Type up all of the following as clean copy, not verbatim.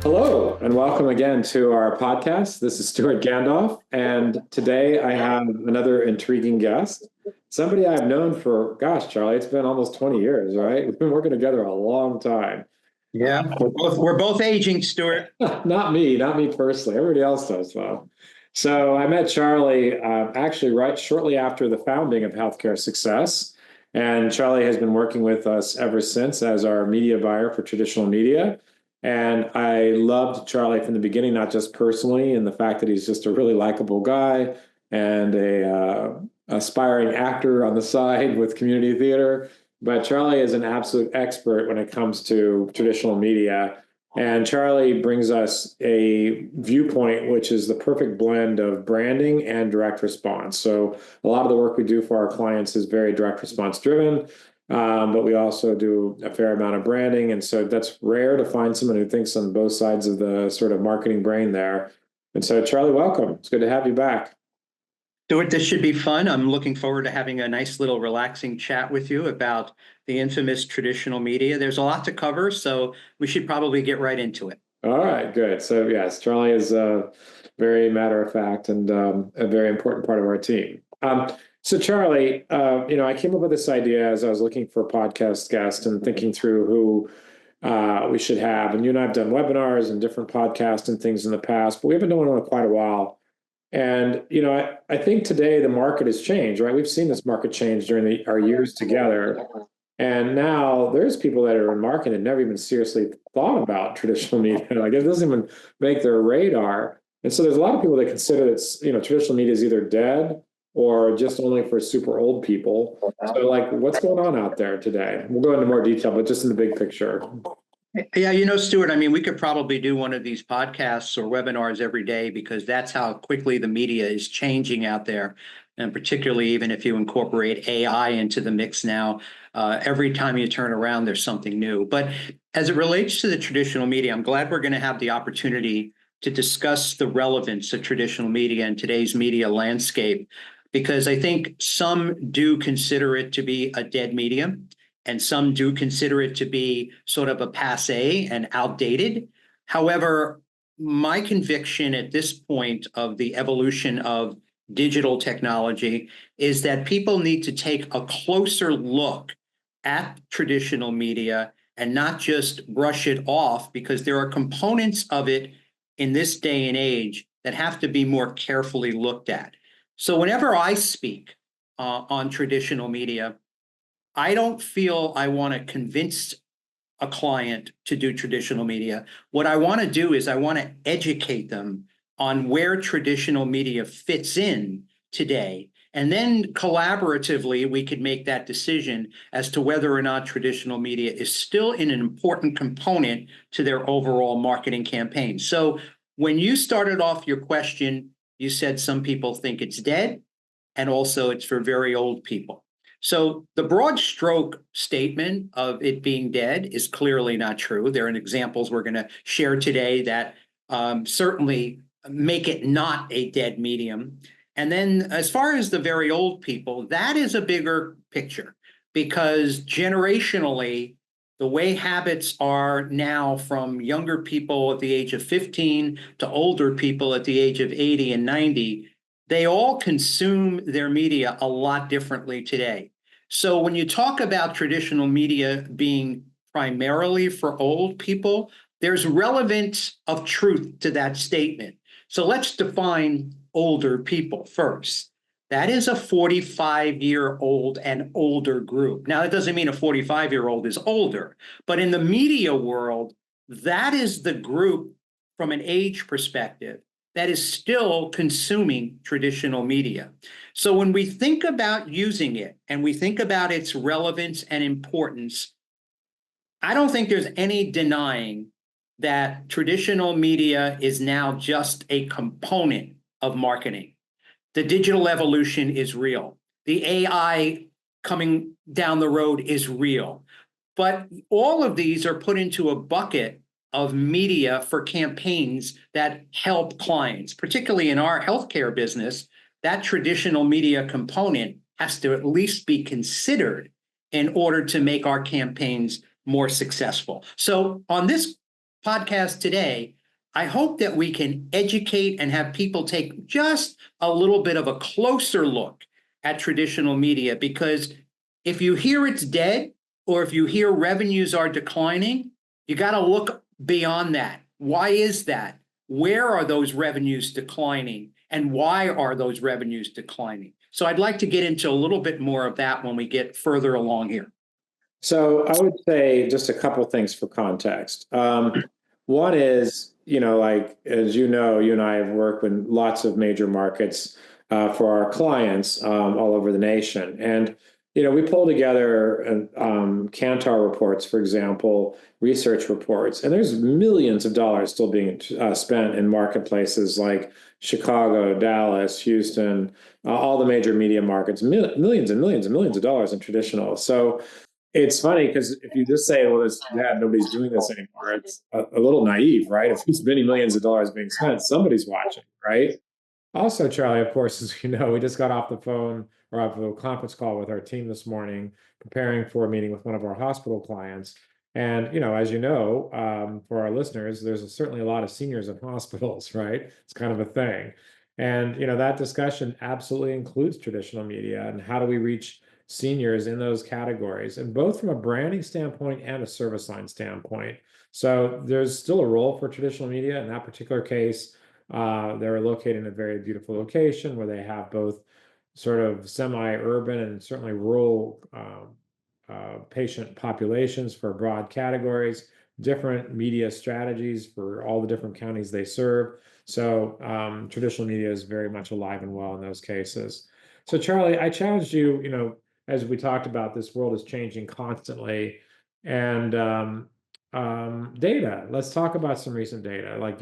Hello, and welcome again to our podcast. This is Stewart Gandolf, and today I have another intriguing guest, somebody I've known for, gosh, Charlie, it's been almost 20 years, right? We've been working together a long time. Yeah, we're both aging, Stewart. Not me personally. Everybody else does, though. So I met Charlie actually right shortly after the founding of Healthcare Success, and Charlie has been working with us ever since as our media buyer for traditional media. And I loved Charlie from the beginning, not just personally, and the fact that he's just a really likable guy and a aspiring actor on the side with community theater. But Charlie is an absolute expert when it comes to traditional media. And Charlie brings us a viewpoint which is the perfect blend of branding and direct response. So a lot of the work we do for our clients is very direct response driven. But we also do a fair amount of branding. And so that's rare to find someone who thinks on both sides of the sort of marketing brain there. And so, Charlie, welcome. It's good to have you back. Stewart, this should be fun. I'm looking forward to having a nice little relaxing chat with you about the infamous traditional media. There's a lot to cover, so we should probably get right into it. All right, good. So, yes, Charlie is very matter of fact and a very important part of our team. So, Charlie, I came up with this idea as I was looking for a podcast guest and thinking through who we should have. And you and I have done webinars and different podcasts and things in the past, but we haven't done one in quite a while. And, I think today the market has changed, right? We've seen this market change during our years together. And now there's people that are in marketing that never even seriously thought about traditional media. Like it doesn't even make their radar. And so there's a lot of people that consider that, traditional media is either dead or just only for super old people. So like, what's going on out there today? We'll go into more detail, but just in the big picture. Yeah, Stewart, we could probably do one of these podcasts or webinars every day because that's how quickly the media is changing out there. And particularly even if you incorporate AI into the mix now, every time you turn around, there's something new. But as it relates to the traditional media, I'm glad we're going to have the opportunity to discuss the relevance of traditional media in today's media landscape, because I think some do consider it to be a dead medium. And some do consider it to be sort of a passé and outdated. However, my conviction at this point of the evolution of digital technology is that people need to take a closer look at traditional media and not just brush it off, because there are components of it in this day and age that have to be more carefully looked at. So whenever I speak on traditional media, I don't feel I want to convince a client to do traditional media. What I want to do is I want to educate them on where traditional media fits in today. And then collaboratively, we could make that decision as to whether or not traditional media is still an important component to their overall marketing campaign. So when you started off your question, you said some people think it's dead, and also it's for very old people. So the broad stroke statement of it being dead is clearly not true. There are examples we're going to share today that certainly make it not a dead medium. And then as far as the very old people, that is a bigger picture, because generationally, the way habits are now from younger people at the age of 15 to older people at the age of 80 and 90, they all consume their media a lot differently today. So when you talk about traditional media being primarily for old people, there's relevance of truth to that statement. So let's define older people first. That is a 45-year-old and older group. Now, that doesn't mean a 45-year-old is older, but in the media world, that is the group from an age perspective that is still consuming traditional media. So when we think about using it and we think about its relevance and importance, I don't think there's any denying that traditional media is now just a component of marketing. The digital evolution is real. The AI coming down the road is real. But all of these are put into a bucket of media for campaigns that help clients, particularly in our healthcare business. That traditional media component has to at least be considered in order to make our campaigns more successful. So on this podcast today, I hope that we can educate and have people take just a little bit of a closer look at traditional media, because if you hear it's dead, or if you hear revenues are declining, you got to look beyond that. Why is that? Where are those revenues declining? And why are those revenues declining? So I'd like to get into a little bit more of that when we get further along here. So I would say just a couple things for context. One is, like, as you know, you and I have worked with lots of major markets for our clients all over the nation. And, we pull together Kantar reports, for example, research reports, and there's millions of dollars still being spent in marketplaces like Chicago, Dallas, Houston, all the major media markets, millions and millions and millions of dollars in traditional. So it's funny because if you just say, well, nobody's doing this anymore, it's a little naive, right? If there's many millions of dollars being spent, somebody's watching, right? Also, Charlie, of course, as you know, we just got off the phone or off a conference call with our team this morning, preparing for a meeting with one of our hospital clients. And, as you know, for our listeners, there's certainly a lot of seniors in hospitals, right? It's kind of a thing. And, that discussion absolutely includes traditional media and how do we reach seniors in those categories, and both from a branding standpoint and a service line standpoint. So there's still a role for traditional media in that particular case. They're located in a very beautiful location where they have both sort of semi-urban and certainly rural patient populations for broad categories, different media strategies for all the different counties they serve. So traditional media is very much alive and well in those cases. So Charlie, I challenged you, as we talked about, this world is changing constantly. And data, let's talk about some recent data. Like,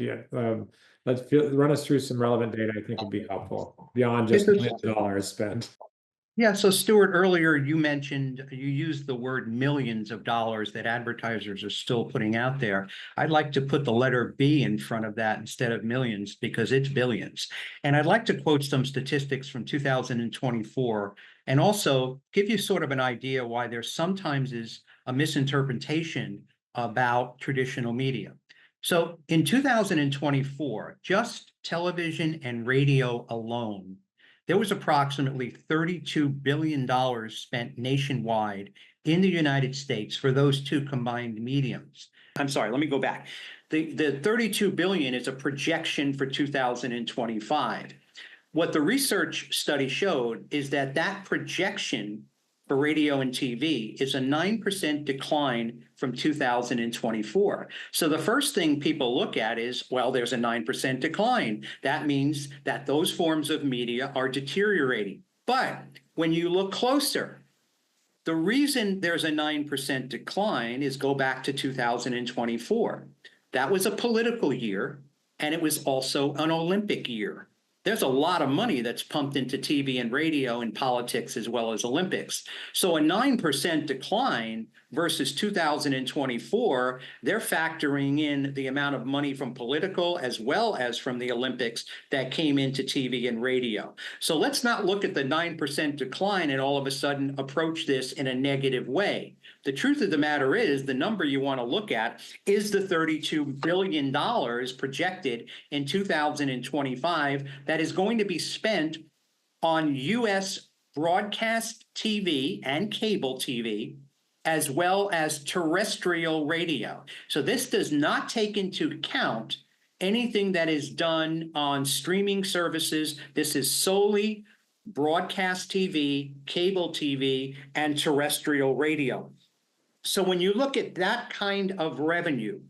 run us through some relevant data I think would be helpful beyond just millions of dollars spent. Yeah, so Stewart, earlier you used the word millions of dollars that advertisers are still putting out there. I'd like to put the letter B in front of that instead of millions, because it's billions. And I'd like to quote some statistics from 2024 and also give you sort of an idea why there sometimes is a misinterpretation about traditional media. So in 2024, just television and radio alone, there was approximately $32 billion spent nationwide in the United States for those two combined mediums. I'm sorry, let me go back. The 32 billion is a projection for 2025. What the research study showed is that projection for radio and TV is a 9% decline from 2024. So the first thing people look at is, well, there's a 9% decline. That means that those forms of media are deteriorating. But when you look closer, the reason there's a 9% decline is go back to 2024. That was a political year, and it was also an Olympic year. There's a lot of money that's pumped into TV and radio and politics as well as Olympics. So a 9% decline versus 2024, they're factoring in the amount of money from political as well as from the Olympics that came into TV and radio. So let's not look at the 9% decline and all of a sudden approach this in a negative way. The truth of the matter is, the number you want to look at is the $32 billion projected in 2025 that is going to be spent on U.S. broadcast TV and cable TV, as well as terrestrial radio. So this does not take into account anything that is done on streaming services. This is solely broadcast TV, cable TV, and terrestrial radio. So when you look at that kind of revenue,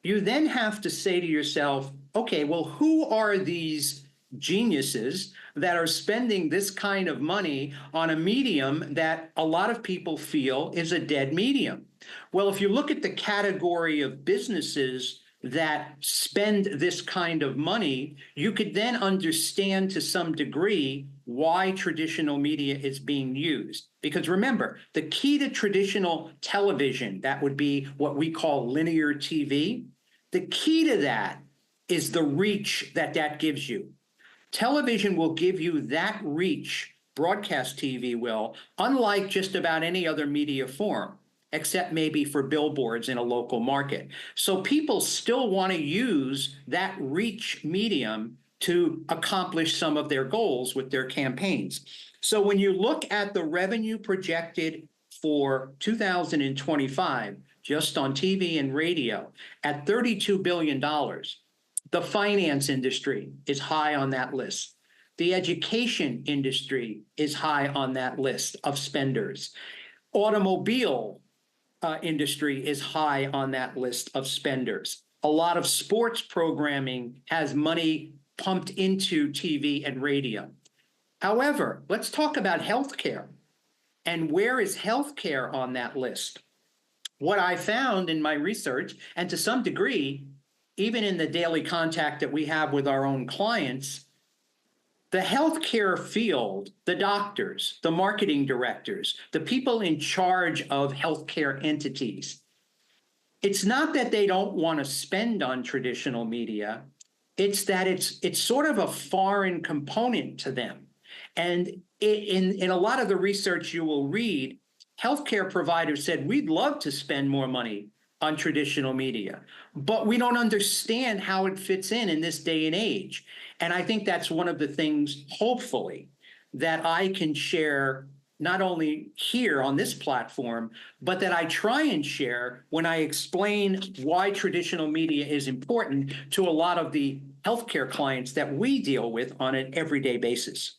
you then have to say to yourself, okay, well, who are these geniuses that are spending this kind of money on a medium that a lot of people feel is a dead medium? Well, if you look at the category of businesses that spend this kind of money, you could then understand to some degree why traditional media is being used. Because remember, the key to traditional television, that would be what we call linear TV, the key to that is the reach that gives you. Television will give you that reach, broadcast TV will, unlike just about any other media form. except maybe for billboards in a local market. So people still want to use that reach medium to accomplish some of their goals with their campaigns. So when you look at the revenue projected for 2025, just on TV and radio, at $32 billion, the finance industry is high on that list. The education industry is high on that list of spenders. Automobile industry is high on that list of spenders. A lot of sports programming has money pumped into TV and radio. However, let's talk about healthcare. And where is healthcare on that list? What I found in my research, and to some degree, even in the daily contact that we have with our own clients, the healthcare field, the doctors, the marketing directors, the people in charge of healthcare entities, it's not that they don't want to spend on traditional media, it's that it's sort of a foreign component to them. And in a lot of the research you will read, healthcare providers said, we'd love to spend more money on traditional media, but we don't understand how it fits in this day and age. And I think that's one of the things, hopefully, that I can share not only here on this platform, but that I try and share when I explain why traditional media is important to a lot of the healthcare clients that we deal with on an everyday basis.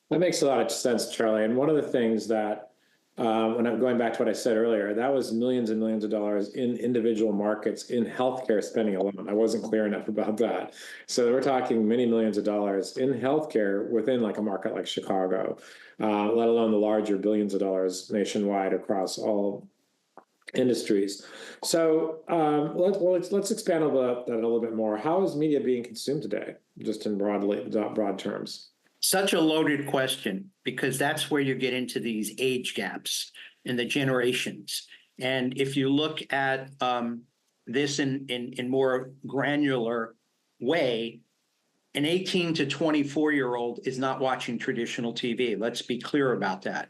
That makes a lot of sense, Charlie. And one of the things that, when I'm going back to what I said earlier, that was millions and millions of dollars in individual markets in healthcare spending alone. I wasn't clear enough about that. So we're talking many millions of dollars in healthcare within like a market like Chicago, let alone the larger billions of dollars nationwide across all industries. So let's expand on that a little bit more. How is media being consumed today, just in broad terms? Such a loaded question, because that's where you get into these age gaps in the generations. And if you look at this in more granular way, an 18 to 24-year-old is not watching traditional TV. Let's be clear about that.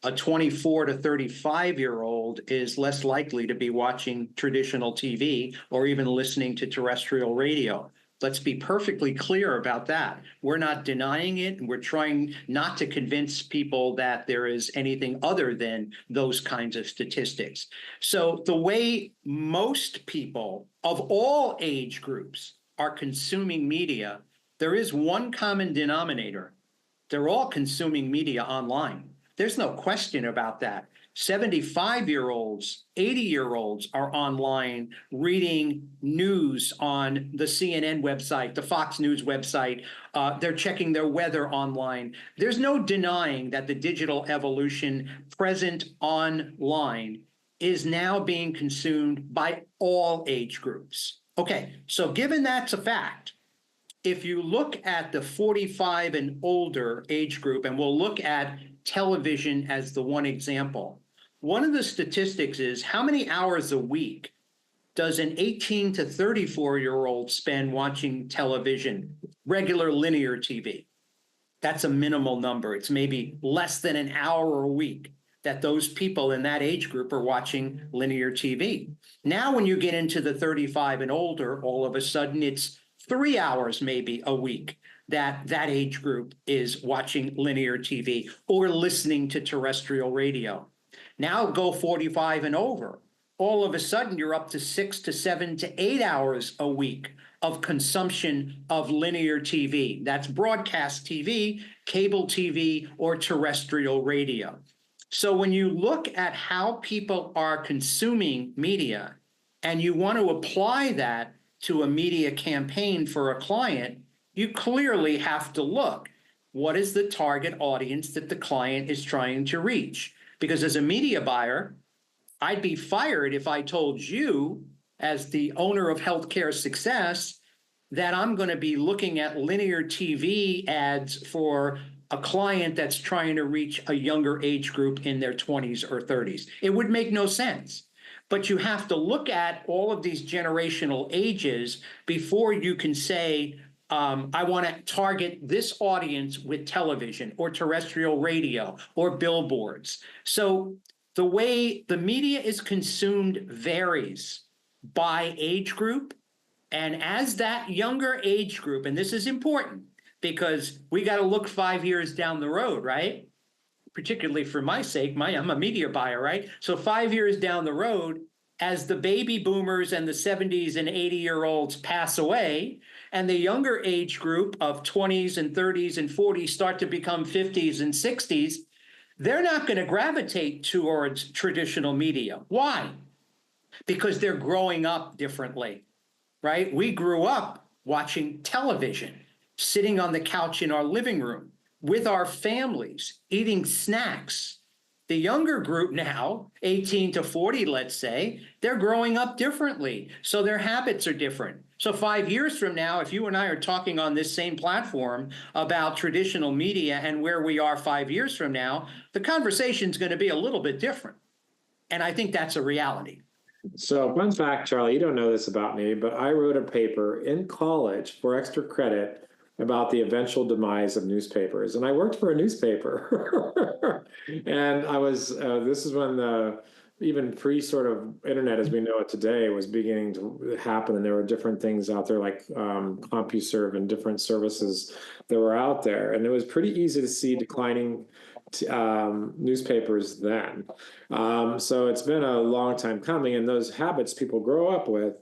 A 24 to 35-year-old is less likely to be watching traditional TV or even listening to terrestrial radio. Let's be perfectly clear about that. We're not denying it, and we're trying not to convince people that there is anything other than those kinds of statistics. So the way most people of all age groups are consuming media, there is one common denominator. They're all consuming media online. There's no question about that. 75-year-olds, 80-year-olds are online reading news on the CNN website, the Fox News website. They're checking their weather online. There's no denying that the digital evolution present online is now being consumed by all age groups. Okay, so given that's a fact, if you look at the 45 and older age group, and we'll look at television as the one example, one of the statistics is how many hours a week does an 18 to 34-year-old spend watching television, regular linear TV? That's a minimal number. It's maybe less than an hour a week that those people in that age group are watching linear TV. Now, when you get into the 35 and older, all of a sudden it's 3 hours maybe a week that age group is watching linear TV or listening to terrestrial radio. Now go 45 and over. All of a sudden, you're up to 6 to 7 to 8 hours a week of consumption of linear TV. That's broadcast TV, cable TV, or terrestrial radio. So when you look at how people are consuming media and you want to apply that to a media campaign for a client, you clearly have to look, what is the target audience that the client is trying to reach? Because as a media buyer, I'd be fired if I told you, as the owner of Healthcare Success, that I'm going to be looking at linear TV ads for a client that's trying to reach a younger age group in their 20s or 30s. It would make no sense. But you have to look at all of these generational ages before you can say, I want to target this audience with television or terrestrial radio or billboards. So the way the media is consumed varies by age group. And as that younger age group, and this is important because we got to look 5 years down the road, right? Particularly for my sake, I'm a media buyer, right? So 5 years down the road, as the baby boomers and the 70s and 80-year-olds pass away, and the younger age group of 20s and 30s and 40s start to become 50s and 60s, they're not going to gravitate towards traditional media. Why? Because they're growing up differently, right? We grew up watching television, sitting on the couch in our living room with our families, eating snacks. The younger group now, 18 to 40, let's say, they're growing up differently. So their habits are different. So 5 years from now, if you and I are talking on this same platform about traditional media and where we are 5 years from now, the conversation's going to be a little bit different. And I think that's a reality. So, fun fact, Charlie, you don't know this about me, but I wrote a paper in college for extra credit about the eventual demise of newspapers. And I worked for a newspaper. And I was, this is when the even pre sort of internet as we know it today was beginning to happen. And there were different things out there like CompuServe and different services that were out there. And it was pretty easy to see declining newspapers then. So it's been a long time coming, and those habits people grow up with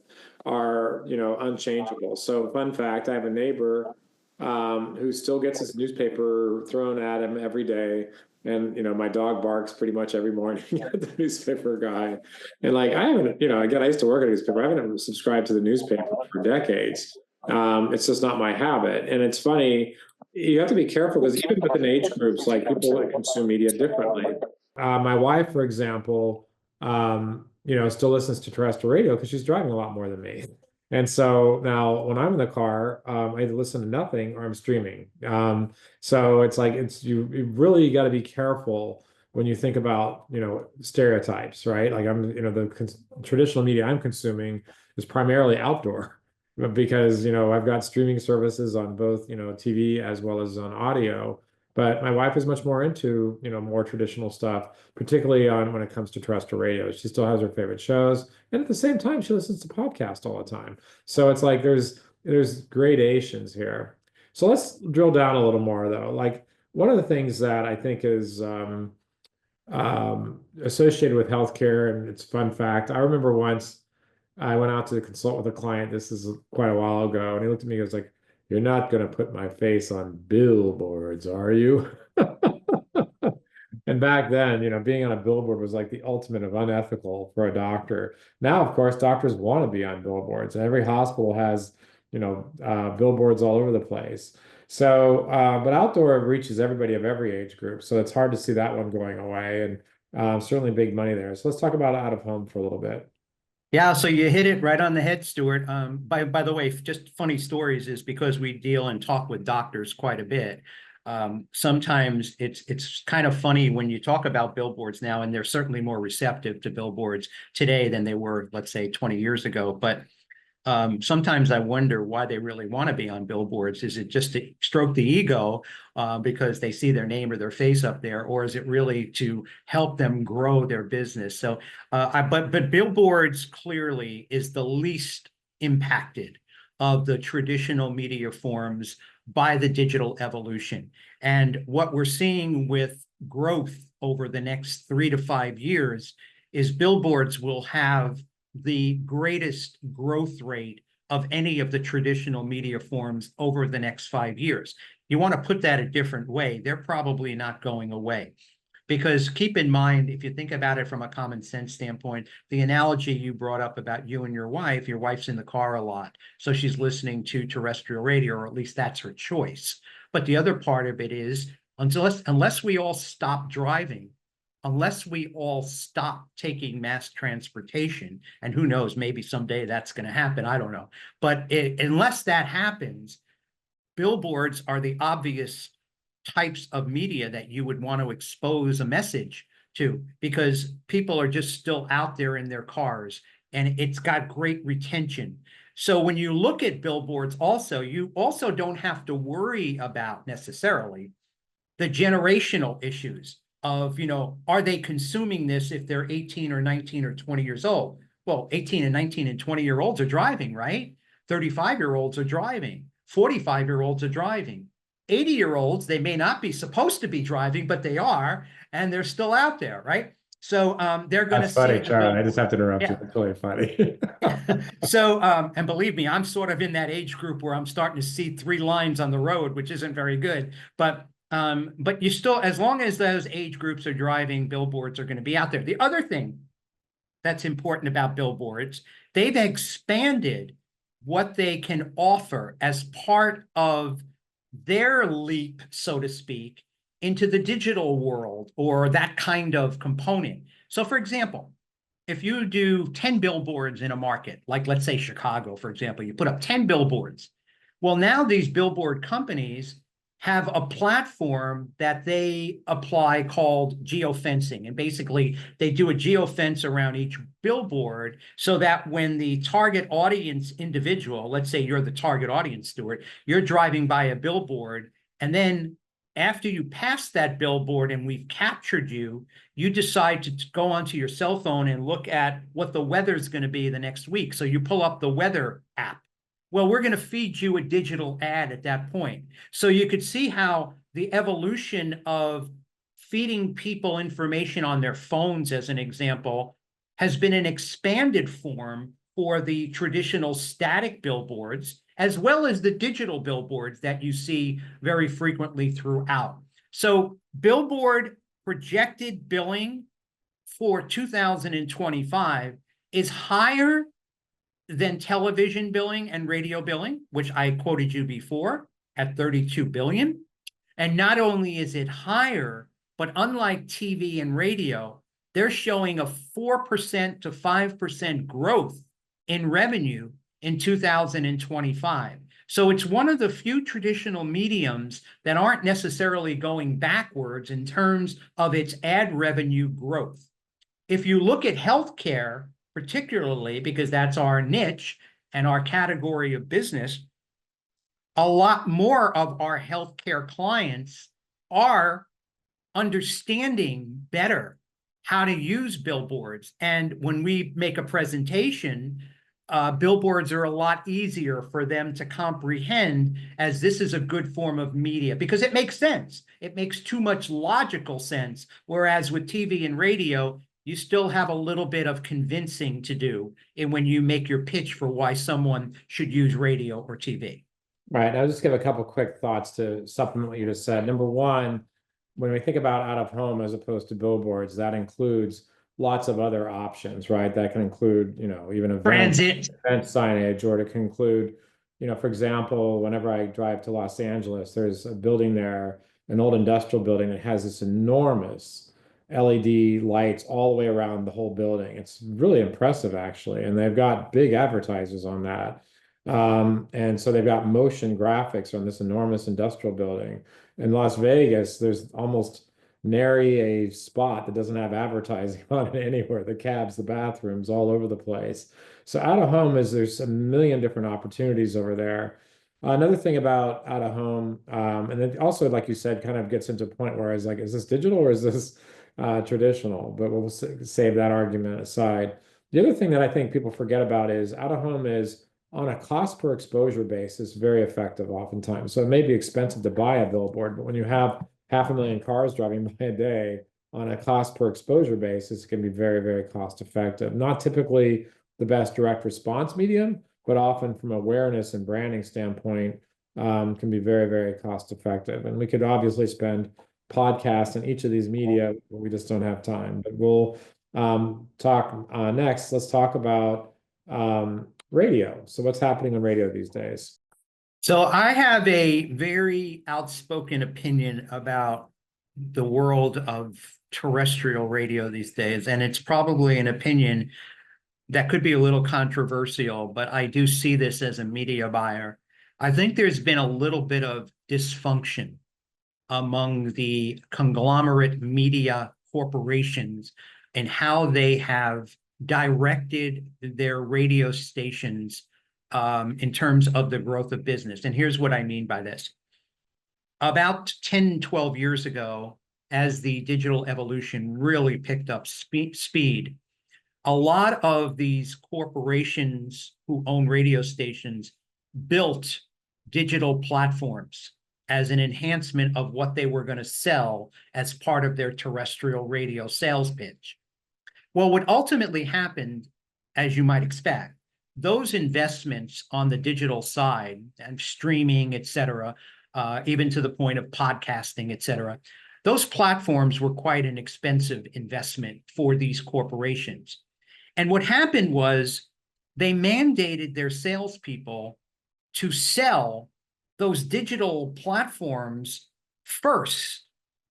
are, unchangeable. So fun fact, I have a neighbor who still gets his newspaper thrown at him every day. And, my dog barks pretty much every morning at the newspaper guy. And like, I haven't, again, I used to work at a newspaper. I haven't subscribed to the newspaper for decades. It's just not my habit. And it's funny, you have to be careful because even within age groups, like people that consume media differently. My wife, for example, still listens to terrestrial radio because she's driving a lot more than me. And so now when I'm in the car, I either listen to nothing or I'm streaming. So it's like you really got to be careful when you think about, stereotypes, right? Like the traditional media I'm consuming is primarily outdoor because, I've got streaming services on both, TV as well as on audio. But my wife is much more into, more traditional stuff, particularly on when it comes to terrestrial radio. She still has her favorite shows. And at the same time, she listens to podcasts all the time. So it's like there's gradations here. So let's drill down a little more though. Like one of the things that I think is associated with healthcare, and it's a fun fact. I remember once I went out to consult with a client. This is quite a while ago, and he looked at me and was like, "You're not going to put my face on billboards, are you?" And back then, being on a billboard was like the ultimate of unethical for a doctor. Now, of course, doctors want to be on billboards, and every hospital has, billboards all over the place. So, but outdoor reaches everybody of every age group. So it's hard to see that one going away, and certainly big money there. So let's talk about out of home for a little bit. Yeah, so you hit it right on the head, Stewart. By the way, just funny stories is because we deal and talk with doctors quite a bit. Sometimes it's kind of funny when you talk about billboards now, and they're certainly more receptive to billboards today than they were, let's say, 20 years ago. But sometimes I wonder why they really want to be on billboards. Is it just to stroke the ego because they see their name or their face up there, or is it really to help them grow their business? So, but billboards clearly is the least impacted of the traditional media forms by the digital evolution. And what we're seeing with growth over the next 3 to 5 years is billboards will have the greatest growth rate of any of the traditional media forms over the next 5 years. You want to put that a different way, they're probably not going away. Because keep in mind, if you think about it from a common sense standpoint, the analogy you brought up about you and your wife's in the car a lot. So she's listening to terrestrial radio, or at least that's her choice. But the other part of it is, unless we all stop driving, unless we all stop taking mass transportation, and who knows, maybe someday that's going to happen, I don't know. But unless that happens, billboards are the obvious types of media that you would want to expose a message to, because people are just still out there in their cars, and it's got great retention. So when you look at billboards also, you also don't have to worry about necessarily the generational issues of, are they consuming this if they're 18 or 19 or 20 years old? Well, 18 and 19 and 20-year-olds are driving, right? 35-year-olds are driving. 45-year-olds are driving. 80-year-olds, they may not be supposed to be driving, but they are, and they're still out there, right? So they're going to That's funny, see the Charlie. I just billboard. have to interrupt you. Yeah. It's really funny. So, and believe me, I'm sort of in that age group where I'm starting to see 3 lines on the road, which isn't very good. But you still, as long as those age groups are driving, billboards are going to be out there. The other thing that's important about billboards, they've expanded what they can offer as part of their leap, so to speak, into the digital world or that kind of component. So, for example, if you do 10 billboards in a market, like let's say Chicago, for example, you put up 10 billboards. Well, now these billboard companies have a platform that they apply called geofencing. And basically, they do a geofence around each billboard so that when the target audience individual, let's say you're the target audience, Stewart, you're driving by a billboard, and then after you pass that billboard and we've captured you, you decide to go onto your cell phone and look at what the weather's going to be the next week. So you pull up the weather app. Well, we're going to feed you a digital ad at that point. So you could see how the evolution of feeding people information on their phones, as an example, has been an expanded form for the traditional static billboards, as well as the digital billboards that you see very frequently throughout. So billboard projected billing for 2025 is higher than television billing and radio billing, which I quoted you before at 32 billion. And not only is it higher, but unlike TV and radio, they're showing a 4% to 5% growth in revenue in 2025. So it's one of the few traditional mediums that aren't necessarily going backwards in terms of its ad revenue growth. If you look at healthcare, particularly because that's our niche and our category of business, a lot more of our healthcare clients are understanding better how to use billboards. And when we make a presentation, billboards are a lot easier for them to comprehend, as this is a good form of media because it makes sense. It makes too much logical sense. Whereas with TV and radio, you still have a little bit of convincing to do when you make your pitch for why someone should use radio or TV. Right. I'll just give a couple quick thoughts to supplement what you just said. Number one, when we think about out of home as opposed to billboards, that includes lots of other options, right? That can include, even Transit. event signage, or to conclude, for example, whenever I drive to Los Angeles, there's a building there, an old industrial building that has this enormous LED lights all the way around the whole building. It's really impressive, actually. And they've got big advertisers on that. And so they've got motion graphics on this enormous industrial building. In Las Vegas, there's almost nary a spot that doesn't have advertising on it anywhere. The cabs, the bathrooms, all over the place. So out of home there's a million different opportunities over there. Another thing about out of home, and then also, like you said, kind of gets into a point where I was like, is this digital or is this traditional? But we'll save that argument aside. The other thing that I think people forget about is out of home is on a cost per exposure basis, very effective oftentimes. So it may be expensive to buy a billboard, but when you have 500,000 cars driving by a day on a cost per exposure basis, it can be very, very cost effective. Not typically the best direct response medium, but often from awareness and branding standpoint, can be very, very cost effective. And we could obviously spend podcasts in each of these media, but we just don't have time. But we'll talk next. Let's talk about radio. So what's happening on radio these days? So I have a very outspoken opinion about the world of terrestrial radio these days, and it's probably an opinion that could be a little controversial, but I do see this as a media buyer. I think there's been a little bit of dysfunction among the conglomerate media corporations and how they have directed their radio stations in terms of the growth of business. And here's what I mean by this. About 10, 12 years ago, as the digital evolution really picked up speed, a lot of these corporations who own radio stations built digital platforms as an enhancement of what they were going to sell as part of their terrestrial radio sales pitch. Well, what ultimately happened, as you might expect, those investments on the digital side and streaming, et cetera, even to the point of podcasting, et cetera, those platforms were quite an expensive investment for these corporations. And what happened was they mandated their salespeople to sell those digital platforms first,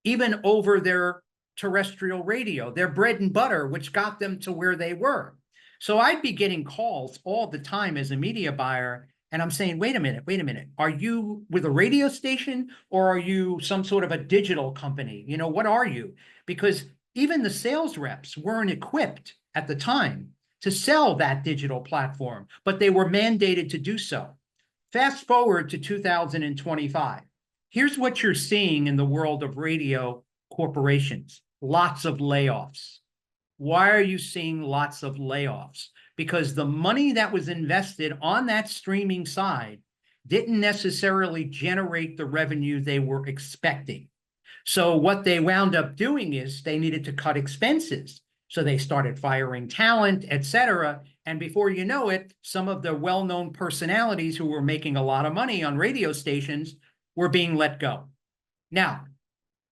even over their terrestrial radio, their bread and butter, which got them to where they were. So I'd be getting calls all the time as a media buyer, and I'm saying, wait a minute, are you with a radio station or are you some sort of a digital company? You know, what are you? Because even the sales reps weren't equipped at the time to sell that digital platform, but they were mandated to do so. Fast forward to 2025. Here's what you're seeing in the world of radio corporations: lots of layoffs. Why are you seeing lots of layoffs? Because the money that was invested on that streaming side didn't necessarily generate the revenue they were expecting. So what they wound up doing is they needed to cut expenses. So they started firing talent, et cetera. And before you know it, some of the well-known personalities who were making a lot of money on radio stations were being let go. Now,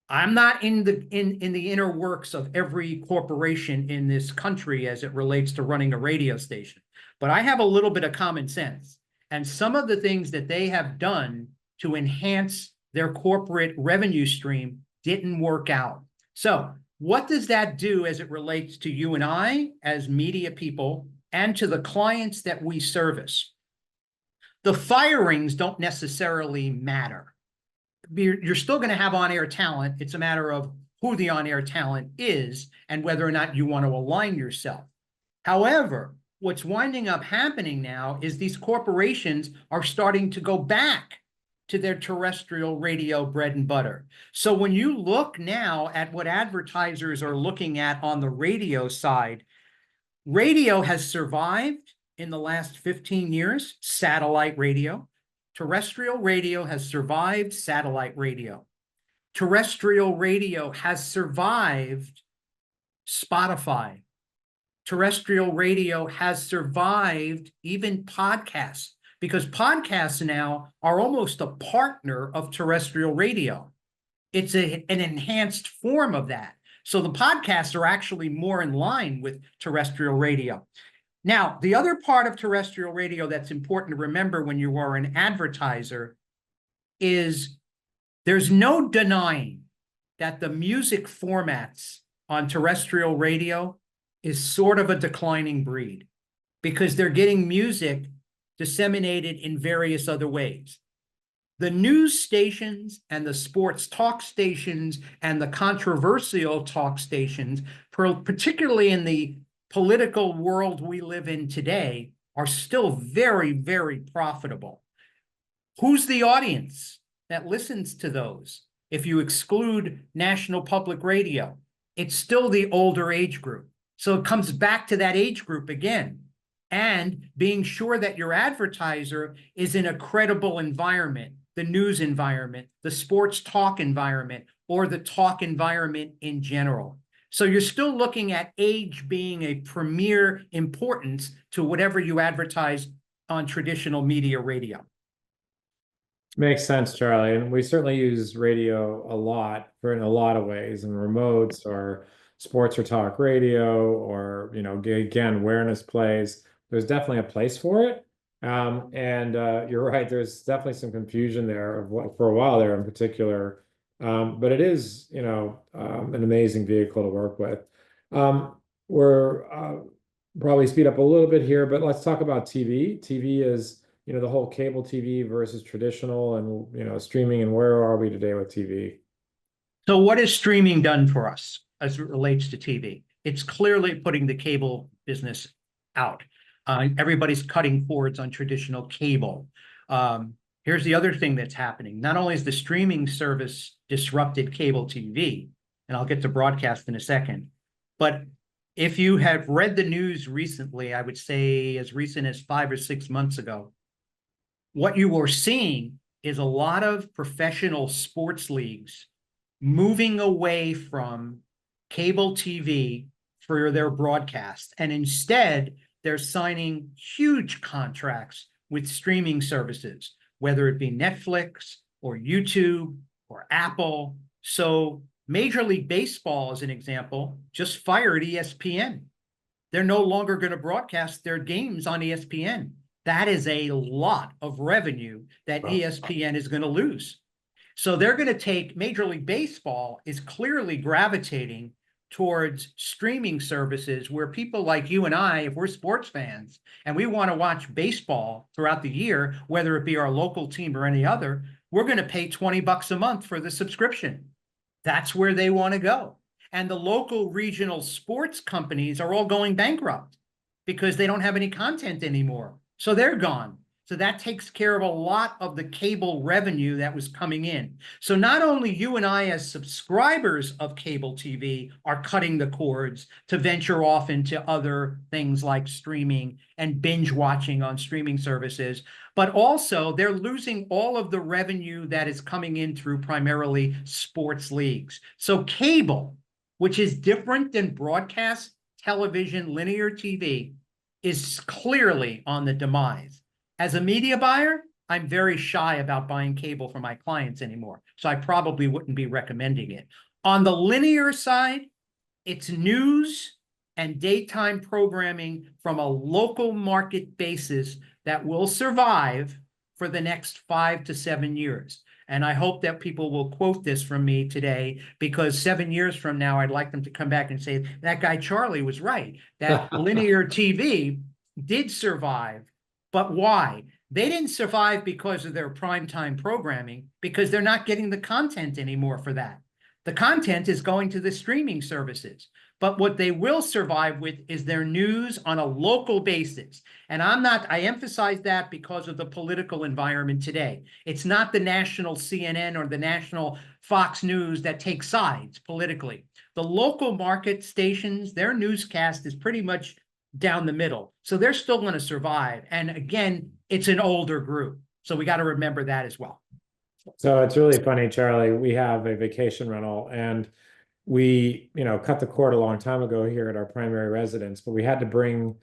I'm not in the inner works of every corporation in this country as it relates to running a radio station, but I have a little bit of common sense. And some of the things that they have done to enhance their corporate revenue stream didn't work out. So what does that do as it relates to you and I as media people and to the clients that we service? The firings don't necessarily matter. You're still going to have on-air talent. It's a matter of who the on-air talent is and whether or not you want to align yourself. However, what's winding up happening now is these corporations are starting to go back to their terrestrial radio bread and butter. So when you look now at what advertisers are looking at on the radio side, radio has survived in the last 15 years, satellite radio. Terrestrial radio has survived satellite radio. Terrestrial radio has survived Spotify. Terrestrial radio has survived even podcasts, because podcasts now are almost a partner of terrestrial radio. It's an enhanced form of that. So the podcasts are actually more in line with terrestrial radio. Now, the other part of terrestrial radio that's important to remember when you are an advertiser is there's no denying that the music formats on terrestrial radio is sort of a declining breed, because they're getting music disseminated in various other ways. The news stations and the sports talk stations and the controversial talk stations, particularly in the political world we live in today, are still very, very profitable. Who's the audience that listens to those? If you exclude National Public Radio, it's still the older age group. So it comes back to that age group again, and being sure that your advertiser is in a credible environment, the news environment, the sports talk environment, or the talk environment in general. So you're still looking at age being a premier importance to whatever you advertise on traditional media radio. Makes sense, Charlie. And we certainly use radio a lot in a lot of ways, and remotes or sports or talk radio, or, again, awareness plays. There's definitely a place for it. You're right, there's definitely some confusion there of what for a while there in particular. But it is, an amazing vehicle to work with. We're probably speed up a little bit here, but let's talk about TV. TV is, the whole cable TV versus traditional, and, streaming, and where are we today with TV? So what has streaming done for us as it relates to TV? It's clearly putting the cable business out. Everybody's cutting cords on traditional cable. Here's the other thing that's happening. Not only has the streaming service disrupted cable TV, and I'll get to broadcast in a second. But if you have read the news recently, I would say as recent as 5 or 6 months ago, what you are seeing is a lot of professional sports leagues moving away from cable TV for their broadcast. And instead, they're signing huge contracts with streaming services, whether it be Netflix or YouTube or Apple. So Major League Baseball, as an example, just fired ESPN. They're no longer going to broadcast their games on ESPN. That is a lot of revenue that ESPN is going to lose. So they're going to take, Major League Baseball is clearly gravitating towards streaming services where people like you and I, if we're sports fans and we want to watch baseball throughout the year, whether it be our local team or any other, we're going to pay $20 a month for the subscription. That's where they want to go. And the local regional sports companies are all going bankrupt because they don't have any content anymore. So they're gone. So that takes care of a lot of the cable revenue that was coming in. So not only you and I as subscribers of cable TV are cutting the cords to venture off into other things like streaming and binge watching on streaming services, but also they're losing all of the revenue that is coming in through primarily sports leagues. So cable, which is different than broadcast television, linear TV, is clearly on the demise. As a media buyer, I'm very shy about buying cable for my clients anymore, so I probably wouldn't be recommending it. On the linear side, it's news and daytime programming from a local market basis that will survive for the next 5 to 7 years. And I hope that people will quote this from me today, because 7 years from now, I'd like them to come back and say, that guy Charlie was right, that linear TV did survive. But why? They didn't survive because of their primetime programming, because they're not getting the content anymore for that. The content is going to the streaming services. But what they will survive with is their news on a local basis. And I emphasize that because of the political environment today. It's not the national CNN or the national Fox News that take sides politically. The local market stations, their newscast is pretty much down the middle. So they're still going to survive. And again, it's an older group. So we got to remember that as well. So it's really funny, Charlie. We have a vacation rental and we, cut the cord a long time ago here at our primary residence, but we had to bring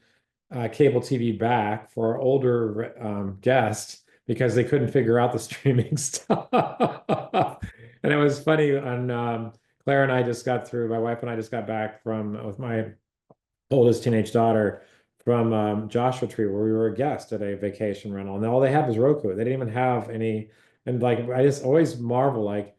cable TV back for our older guests because they couldn't figure out the streaming stuff. And it was funny. Claire and I just got through, my wife and I just got back with my oldest teenage daughter from Joshua Tree, where we were a guest at a vacation rental, and all they had was Roku. They didn't even have any. And like, I just always marvel, like,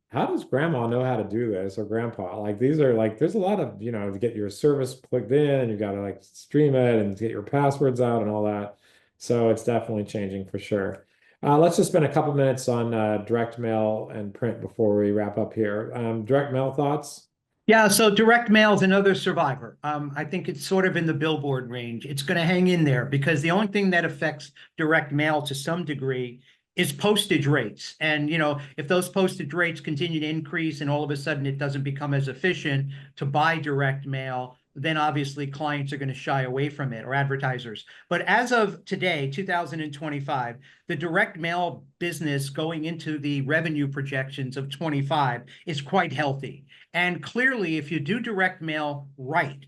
how does grandma know how to do this, or grandpa? Like, these are like, there's a lot of, to get your service plugged in, you got to like stream it and get your passwords out and all that. So it's definitely changing for sure. Let's just spend a couple minutes on direct mail and print before we wrap up here. Direct mail thoughts? Yeah, so direct mail is another survivor. I think it's sort of in the billboard range. It's going to hang in there because the only thing that affects direct mail to some degree is postage rates. And, if those postage rates continue to increase and all of a sudden it doesn't become as efficient to buy direct mail, then obviously clients are going to shy away from it, or advertisers. But as of today, 2025, the direct mail business going into the revenue projections of 25 is quite healthy. And clearly, if you do direct mail right,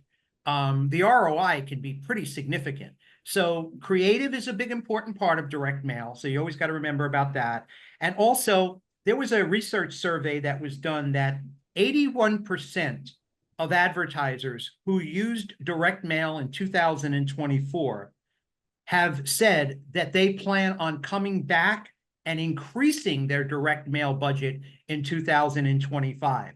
the ROI can be pretty significant. So creative is a big important part of direct mail. So you always got to remember about that. And also, there was a research survey that was done that 81% of advertisers who used direct mail in 2024 have said that they plan on coming back and increasing their direct mail budget in 2025.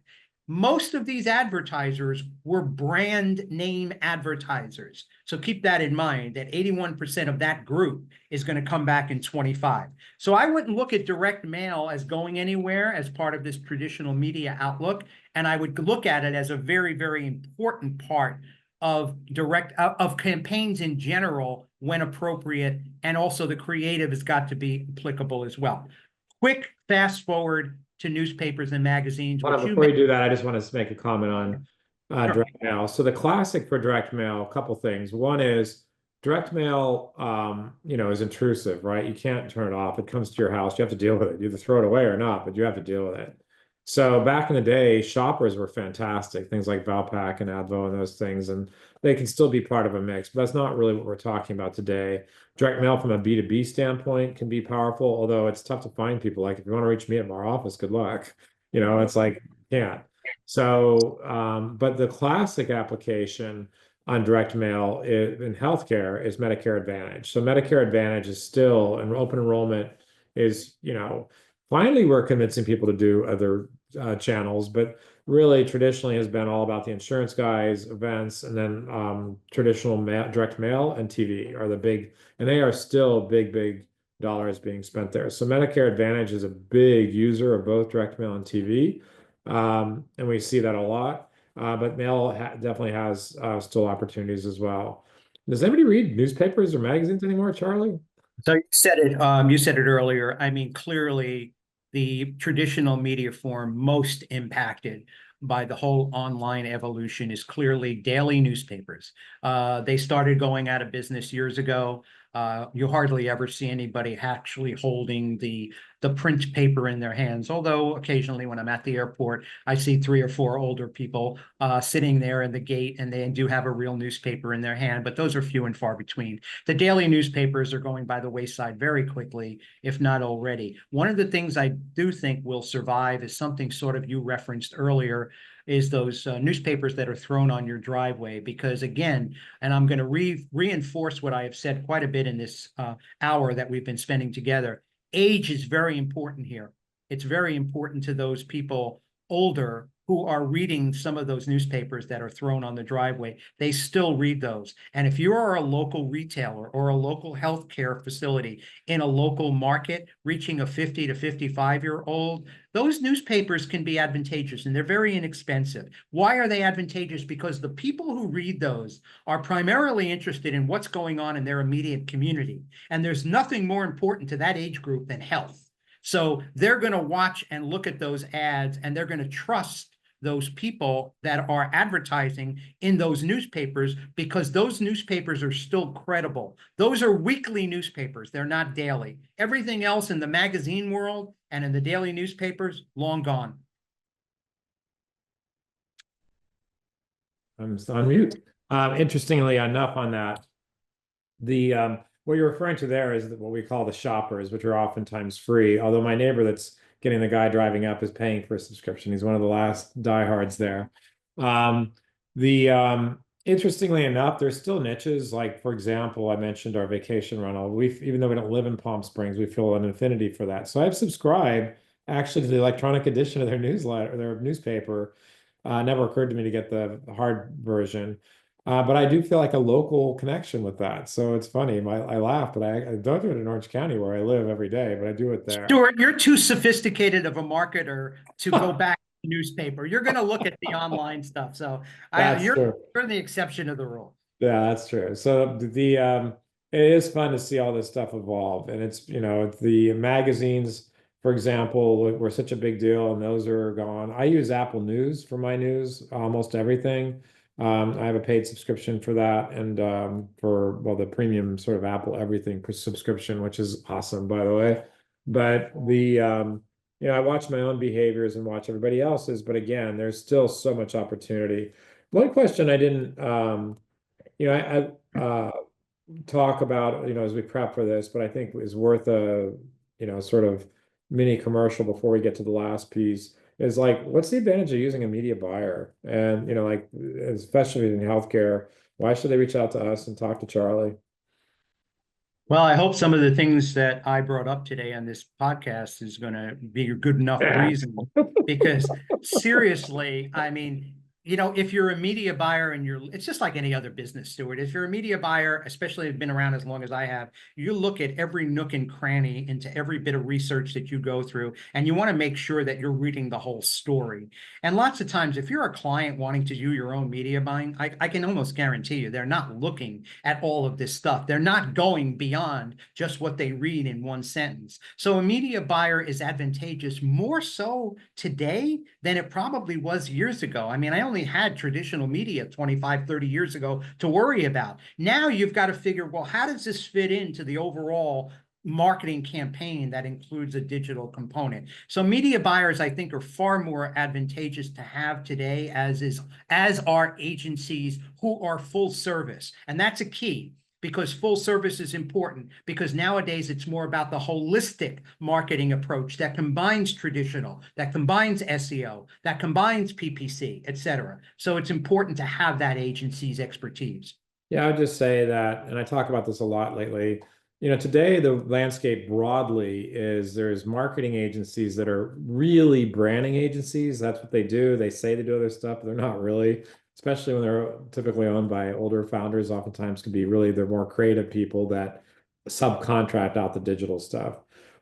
Most of these advertisers were brand name advertisers. So keep that in mind, that 81% of that group is going to come back in 25. So I wouldn't look at direct mail as going anywhere as part of this traditional media outlook. And I would look at it as a very, very important part of campaigns in general when appropriate. And also the creative has got to be applicable as well. Quick fast forward. to newspapers and magazines, Hold which on, you before may. you do that, I just want to make a comment on Sure. direct mail. So the classic for direct mail, a couple things. One is direct mail, is intrusive, right? You can't turn it off. It comes to your house. You have to deal with it. You either throw it away or not, but you have to deal with it. So back in the day, shoppers were fantastic. Things like Valpak and Advo and those things, and they can still be part of a mix, but that's not really what we're talking about today. Direct mail from a B2B standpoint can be powerful, although it's tough to find people. Like if you want to reach me at my office, good luck. It's like, can't. So, but the classic application on direct mail in healthcare is Medicare Advantage. So Medicare Advantage is still, and open enrollment is, finally we're convincing people to do other channels, but really traditionally has been all about the insurance guys, events, and then traditional direct mail and TV are the big, and they are still big, big dollars being spent there. So Medicare Advantage is a big user of both direct mail and TV, and we see that a lot. But mail definitely has still opportunities as well. Does anybody read newspapers or magazines anymore, Charlie? So you said it earlier. I mean, clearly the traditional media form most impacted by the whole online evolution is clearly daily newspapers. They started going out of business years ago. You hardly ever see anybody actually holding the print paper in their hands. Although occasionally when I'm at the airport, I see 3 or 4 older people sitting there in the gate and they do have a real newspaper in their hand, but those are few and far between. The daily newspapers are going by the wayside very quickly, if not already. One of the things I do think will survive is something sort of you referenced earlier, is those newspapers that are thrown on your driveway. Because again, and I'm going to reinforce what I have said quite a bit in this hour that we've been spending together, age is very important here. It's very important to those people older who are reading some of those newspapers that are thrown on the driveway. They still read those. And if you are a local retailer or a local healthcare facility in a local market reaching a 50 to 55-year-old, those newspapers can be advantageous and they're very inexpensive. Why are they advantageous? Because the people who read those are primarily interested in what's going on in their immediate community. And there's nothing more important to that age group than health. So they're going to watch and look at those ads and they're going to trust those people that are advertising in those newspapers because those newspapers are still credible. Those are weekly newspapers. They're not daily. Everything else in the magazine world and in the daily newspapers, long gone. I'm on mute. Interestingly enough, on that, the what you're referring to there is what we call the shoppers, which are oftentimes free. Although my neighbor that's getting the guy driving up is paying for a subscription. He's one of the last diehards there. The Interestingly enough, there's still niches. Like for example, I mentioned our vacation rental. Even though we don't live in Palm Springs, we feel an affinity for that. So I've subscribed actually to the electronic edition of their newsletter, their newspaper. Never occurred to me to get the hard version. But I do feel like a local connection with that. So it's funny. I laugh, but I don't do it in Orange County where I live every day, but I do it there. Stewart, you're too sophisticated of a marketer to go back to the newspaper. You're going to look at the online stuff. So That's true. you're the exception of the rule. Yeah, that's true. So it is fun to see all this stuff evolve. And it's, the magazines, for example, were such a big deal and those are gone. I use Apple News for my news, almost everything. I have a paid subscription for that and the premium sort of Apple everything subscription, which is awesome, by the way. But I watch my own behaviors and watch everybody else's. But again, there's still so much opportunity. One question I didn't, I talk about, as we prep for this, but I think is worth a, sort of mini commercial before we get to the last piece is like, what's the advantage of using a media buyer? And, like, especially in healthcare, why should they reach out to us and talk to Charlie? Well, I hope some of the things that I brought up today on this podcast is going to be a good enough reason because seriously, I mean, you know, if you're a media buyer and it's just like any other business, Stuart. If you're a media buyer, especially have been around as long as I have, you look at every nook and cranny into every bit of research that you go through, and you want to make sure that you're reading the whole story. And lots of times, if you're a client wanting to do your own media buying, I can almost guarantee you they're not looking at all of this stuff. They're not going beyond just what they read in one sentence. So a media buyer is advantageous more so today than it probably was years ago. I mean, I only had traditional media 25, 30 years ago to worry about. Now you've got to figure, well, how does this fit into the overall marketing campaign that includes a digital component? So media buyers, I think, are far more advantageous to have today, as are agencies who are full service. And that's a key, because full service is important, because nowadays it's more about the holistic marketing approach that combines traditional, that combines SEO, that combines PPC, et cetera. So it's important to have that agency's expertise. Yeah, I would just say that, and I talk about this a lot lately. Today the landscape broadly is there's marketing agencies that are really branding agencies. That's what they do. They say they do other stuff, but they're not really, especially when they're typically owned by older founders. Oftentimes can be really, they're more creative people that subcontract out the digital stuff.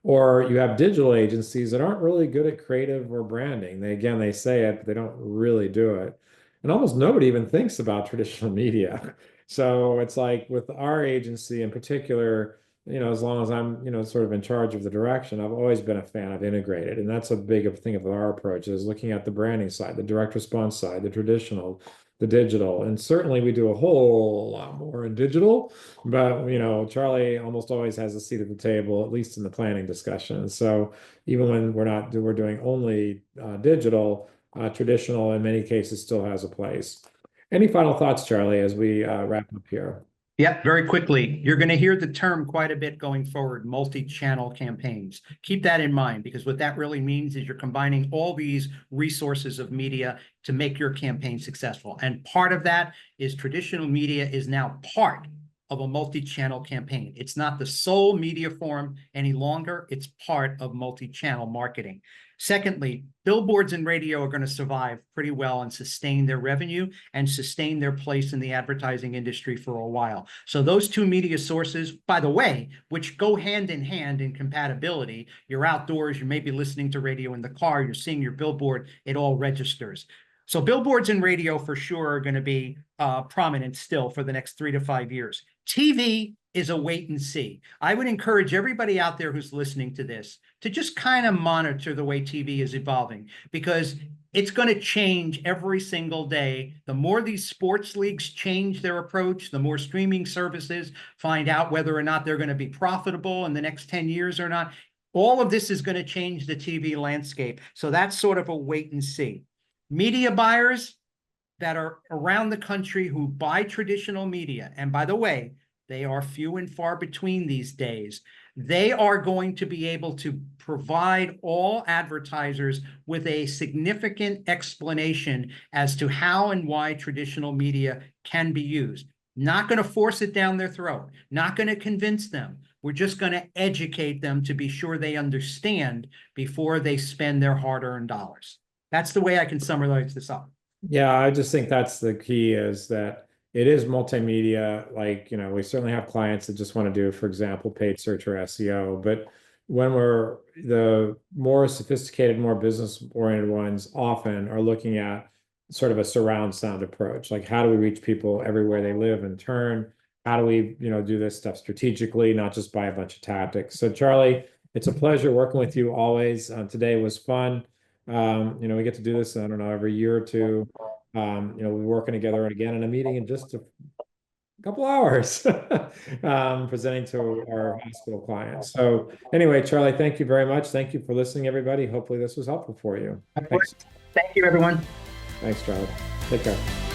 Or you have digital agencies that aren't really good at creative or branding. They say it, but they don't really do it. And almost nobody even thinks about traditional media. So it's like with our agency in particular, as long as I'm, sort of in charge of the direction, I've always been a fan of integrated. And that's a big thing of our approach, is looking at the branding side, the direct response side, the traditional, the digital. And certainly we do a whole lot more in digital, but Charlie almost always has a seat at the table, at least in the planning discussion. So even when we're doing only digital, traditional in many cases still has a place. Any final thoughts, Charlie, as we wrap up here? Yep, very quickly. You're going to hear the term quite a bit going forward, multi-channel campaigns. Keep that in mind, because what that really means is you're combining all these resources of media to make your campaign successful. And part of that is traditional media is now part of a multi-channel campaign. It's not the sole media form any longer. It's part of multi-channel marketing. Secondly, billboards and radio are going to survive pretty well and sustain their revenue and sustain their place in the advertising industry for a while. So those two media sources, by the way, which go hand in compatibility, you're outdoors, you may be listening to radio in the car, you're seeing your billboard, it all registers. So billboards and radio for sure are going to be prominent still for the next 3 to 5 years. TV is a wait and see. I would encourage everybody out there who's listening to this to just kind of monitor the way TV is evolving, because it's going to change every single day. The more these sports leagues change their approach, the more streaming services find out whether or not they're going to be profitable in the next 10 years or not. All of this is going to change the TV landscape. So that's sort of a wait and see. Media buyers that are around the country who buy traditional media, and by the way, they are few and far between these days, they are going to be able to provide all advertisers with a significant explanation as to how and why traditional media can be used. Not going to force it down their throat, not going to convince them. We're just going to educate them to be sure they understand before they spend their hard-earned dollars. That's the way I can summarize this up. Yeah, I just think that's the key, is that it is multimedia. Like, we certainly have clients that just want to do, for example, paid search or SEO. But when we're the more sophisticated, more business-oriented ones, often are looking at sort of a surround sound approach. Like, how do we reach people everywhere they live and turn? How do we, do this stuff strategically, not just by a bunch of tactics? So, Charlie, it's a pleasure working with you always. Today was fun. We get to do this, I don't know, every year or two. We're working together again in a meeting in just a couple hours, presenting to our hospital clients. So anyway, Charlie, thank you very much. Thank you for listening, everybody. Hopefully this was helpful for you. Thanks. Thank you, everyone. Thanks, Charlie. Take care.